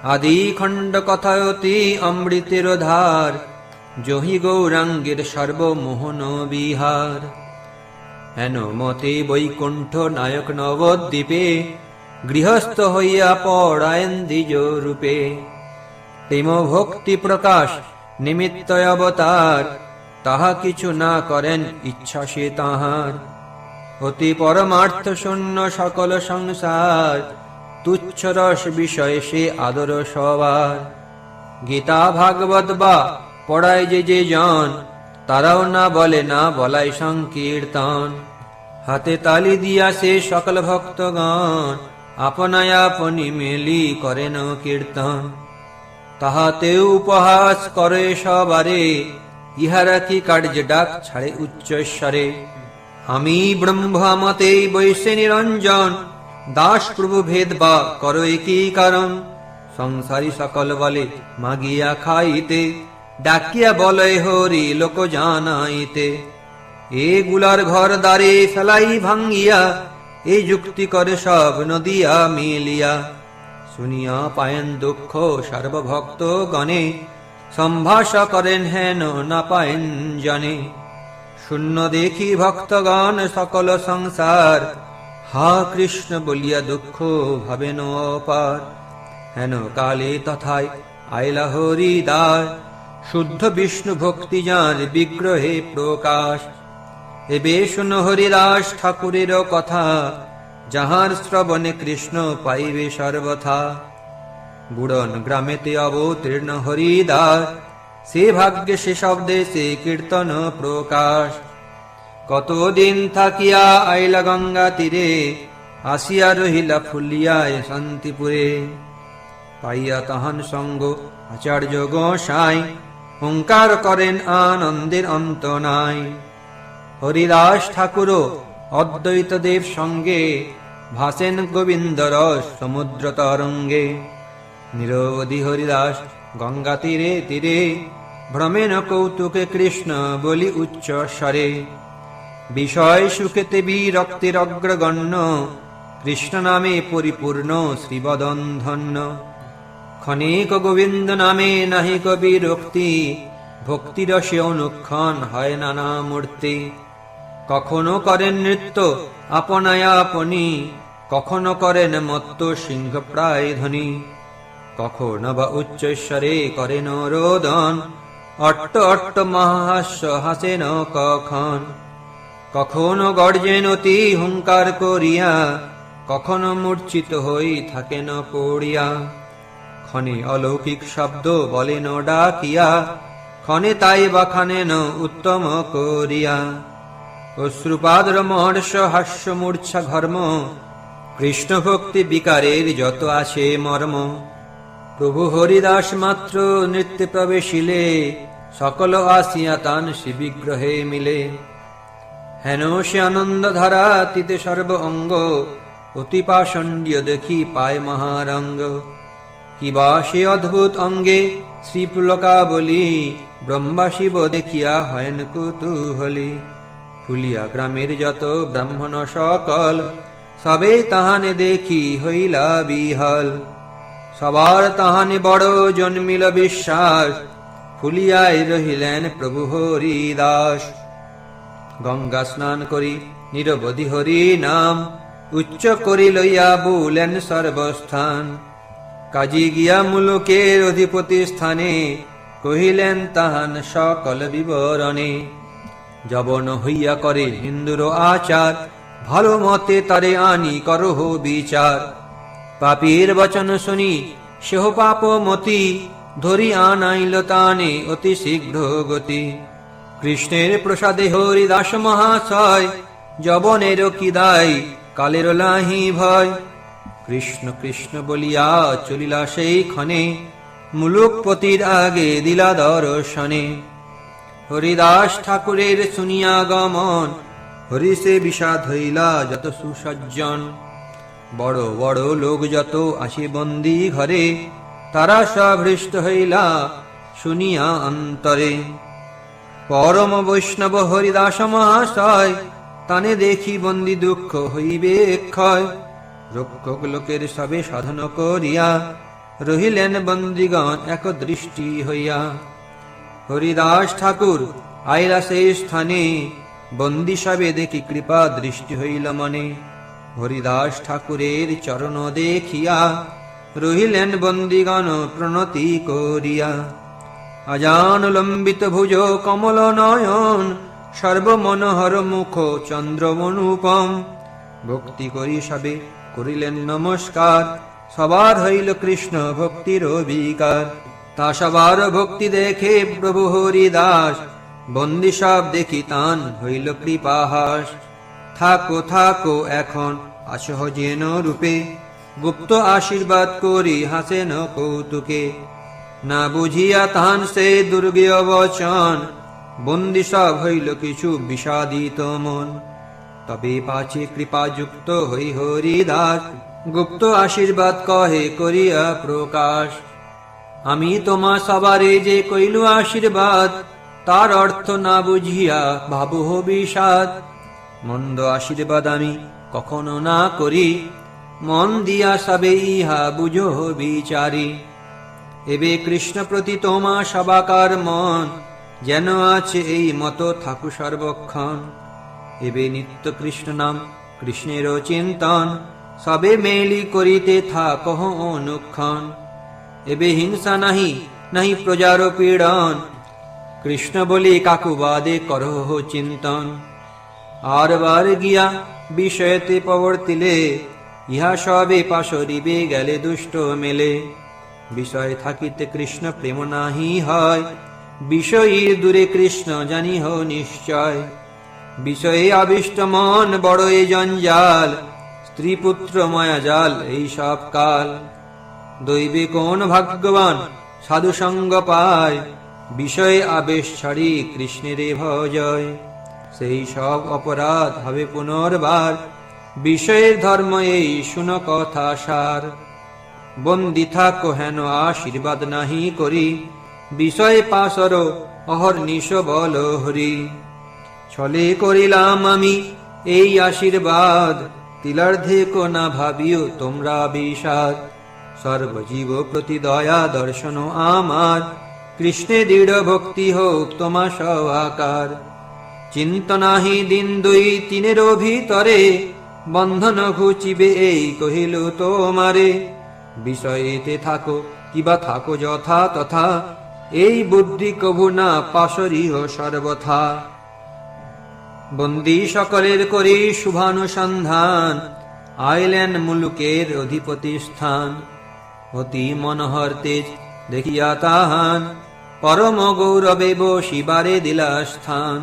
আদি খণ্ড কথায়তি অমৃতের ধার, জহি গৌরাঙ্গের সর্বমোহন বিহার। হেন মতে বৈকুণ্ঠ নায়ক নবদ্বীপে, গৃহস্থ হইয়া পড়ায়েন দ্বিজ রূপে। প্রেম ভক্তি প্রকাশ নিমিত্ত অবতার, তাহা কিছু না করেন ইচ্ছা সে তাহার। অতি পরমার্থ শূন্য সকল সংসার, তুচ্ছ রস বিষয় সে আদর সবার। গীতা ভাগবত বা পড়ায় যে জন, তারাও না বলে না বলাই সংকীর্তন। হাতে তালি দিয়া সে সকল ভক্তগণ, আপনায় আপনি মেলি করেন কীর্তন। তাহাতে উপহাস করে সবারে, ইহারা কি কার্য ডাক ছাড়ে উচ্চস্বরে। আমি ব্রহ্মমতে বৈশে নিরঞ্জন, দাস প্রভু ভেদ বা করো একই কারণ। সংসারী সকল বলে মাগিয়া খাইতে, ডাকিয়া বলে হরি লোক জানাইতে। এগুলার ঘর দ্বারে ফেলাই ভাঙ্গিয়া, এই যুক্তি করে সব নদিয়া মিলিয়া। শুনিয়া পায়েন দুঃখ সর্বভক্ত গণে, সম্ভাষা করেন হেন না পায়েন জানে। শূন্য দেখি ভক্তগণ সকল সংসার, হা কৃষ্ণ বলিয়া দুঃখ ভাবেন অপার। হেন কালে তথায় আইলা হরিদাস, শুদ্ধ বিষ্ণু ভক্তি যার বিগ্রহে প্রকাশ। এবে শুন হরিদাস ঠাকুরের কথা, যাহার শ্রবণে কৃষ্ণ পাইবে সর্বথা। বুড়ন গ্রামেতে অবতীর্ণ হরিদাস, সে ভাগ্যে সে শব্দে সে কীর্তন প্রকাশ। কতদিন থাকিয়া আইলা গঙ্গা তীরে, আসিয়া রহিলা ফুলিয়ায় শান্তিপুরে। পাইয়া তাহান সঙ্গ আচার্য গোসাই, হুঙ্কার করেন আনন্দের অন্ত নাই। হরিদাস ঠাকুর অদ্বৈত দেব সঙ্গে, ভাসেন গোবিন্দ রস সমুদ্র তরঙ্গে। নিরবধি হরিদাস গঙ্গা তীরে তীরে, ভ্রমেন কৌতুকে কৃষ্ণ বলি উচ্চ স্বরে। বিষয় সুখেতে বিরক্তির অগ্রগণ্য, কৃষ্ণ নামে পরিপূর্ণ শ্রীবদন ধন্য। ক্ষণিক গোবিন্দ নামে নাহি বিরক্তি, ভক্তিরসে অনুক্ষণ হয় নানা মূর্তি। কখনো করেন নৃত্য আপনায় আপনি, কখনো করেন মত্ত সিংহ প্রায় ধ্বনি। কখনো বা উচ্চস্বরে করেন রোদন, অট্ট অট্ট মহাহাস্য হাসেন কখন। কখনো গর্জেন অতি হুঙ্কার করিয়া, কখনো মূর্ছিত হই থাকেন পড়িয়া। ক্ষণে অলৌকিক শব্দ বলেন ডাকিয়া, ক্ষণে তাই বাখানেন উত্তম করিয়া। অশ্রুপাদ্র মহর্ষ হাস্য মূর্ছা ঘর্ম, কৃষ্ণ ভক্তি বিকারের যত আছে মর্ম। প্রভু হরিদাস মাত্র নৃত্যে প্রবেশিলে, সকল আসিয়া তান সে বিগ্রহে মিলে। হেন সে আনন্দ ধারা তিতে সর্ব অঙ্গ, অতি পাষণ্ড দেখি পায় মহারঙ্গ। কিবা সে অদ্ভুত অঙ্গে শ্রীপুলকা বলি, ব্রহ্মা শিব দেখিয়া হয়েন কুতূহলী। ফুলিয়া গ্রামের যত ব্রাহ্মণ সকল, সবে তাহানে দেখি হইলা বিহল। সবার তাহানে বড় জন্মিল বিশ্বাস, ফুলিয়ায় রহিলেন প্রভু হরিদাস। গঙ্গা স্নান করি নিরবধি হরি নাম, উচ্চ করি লইয়া বলেন সর্বস্থান। কাজী গিয়া মুলুকের অধিপতি স্থানে, কহিলেন তাহান সকল বিবরণে। যবন হইয়া করে হিন্দুর আচার, ভালো মতে তারে আনি করহ বিচার। পাপীর বচন শুনি সেহ পাপ মতি, ধরি আনাইল তানে অতি শীঘ্র গতি। কৃষ্ণের প্রসাদে হরিদাস মহাশয়, যবনের কি দায় কালের লাহি ভয়। কৃষ্ণ কৃষ্ণ বলিয়া চলিলা সেই ক্ষণে, মুলুকপতির আগে দিলা দর্শনে। হরিদাস ঠাকুরের শুনিয়া গমন, হরিষে বিষাদ হইলা যত সুসজ্জন। বড় বড় লোক যত আসে বন্দী ঘরে, তারা সব হৃষ্ট হইলা শুনিয়া অন্তরে। পরম বৈষ্ণব হরিদাস মহাশয়, তানে দেখি বন্দী দুঃখ হইবে ক্ষয়। রক্ষক লোকের সবে সাধন করিয়া, রহিলেন বন্দিগণ এক দৃষ্টি হইয়া। হরিদাস ঠাকুর আইলা সেই স্থানে, বন্দী সবে দেখি কৃপা দৃষ্টি হইল মনে। হরিদাস ঠাকুরের চরণ দেখিয়া, রহিলেন বন্দিগণ প্রণতি করিয়া। আজান লম্বিত ভুজ কমল নয়ন, সর্বমনোহর মুখ চন্দ্র অনুপম। ভক্তি করি সবে করিলেন নমস্কার, সবার হইল কৃষ্ণ ভক্তির বিকার। তা সবার ভক্তি দেখে প্রভু হরিদাস, বন্দী সব দেখি তান হইল কৃপাহাস। থাকো থাকো এখন আসহজেন রূপে, গুপ্ত আশীর্বাদ করি হাসেন কৌতুকে। না বুঝিয়া তাহান সে দুর্গেয় বচন, বন্দী সব হইল কিছু বিষাদিত মন। তবে পাছে কৃপাযুক্ত হই হরিদাস, গুপ্ত আশীর্বাদ কহে করিয়া প্রকাশ। আমি তোমা সবারে যে কইলু আশীর্বাদ, তার অর্থ না বুঝিয়া ভাবুহ বিষাদ। মন্দ আশীর্বাদ আমি কখনো না করি, মন দিয়া সবে ইহা বুঝো বিচারি। এবে কৃষ্ণ প্রতি তোমা সবাকার মন, যেন আছে এই মতো থাকু সর্বক্ষণ। এবে নিত্য কৃষ্ণ নাম কৃষ্ণের চিন্তন, সবে মেলি করিতে থাকহ অনুক্ষণ। এবে হিংসা নাহি নাহি প্রজার পীড়ন, কৃষ্ণ বলি কাকু বাদে করহ চিন্তন। আর বার গিয়া বিষয়তে প্রবর্তিলে, ইহা সবে পাশরিবে গেলে দুষ্ট মেলে। বিষয় থাকিতে কৃষ্ণ প্রেম নাহি হয়, বিষয়ীর দূরে কৃষ্ণ জানিহ নিশ্চয়। বিষয়ে আবিষ্ট মন বড়ই জঞ্জাল, স্ত্রী পুত্র মায়া জাল এই সব কাল। দৈবে কোন ভাগ্যবান সাধু সঙ্গ পায়, বিষয়ে আবেশ ছাড়ি কৃষ্ণের ভজয়। সেই সব অপরাধ হবে পুনর্বার, বিষয়ের ধর্ম এই শুনো কথা সার। বন্দি থাকো হেন আশীর্বাদ নাহি করি, বিষয় পাশর অহর্নিশ বল হরি। ছলে করিলাম আমি এই আশীর্বাদ, তিলার্ধে কো না ভাবিও তোমরা বিষাদ। সর্বজীব প্রতি দয়া দর্শন আমার, কৃষ্ণে দৃঢ় ভক্তি হোক তোমা সহাকার। চিন্তনাহি দিন দুই তিনের ভিতরে, বন্ধন ঘুচিবে এই কহিল তোমারে। বিষয়েতে থাকো কিবা থাকো যথা তথা, এই বুদ্ধি কভু না পাশরিহ সর্বথা। বন্দী সকলের করি শুভানুসন্ধান, আইলেন মুলুকের অধিপতি স্থান। অতি মনোহর তেজ দেখিয়া তাহান, পরম গৌরবে বসিবারে দিলা স্থান।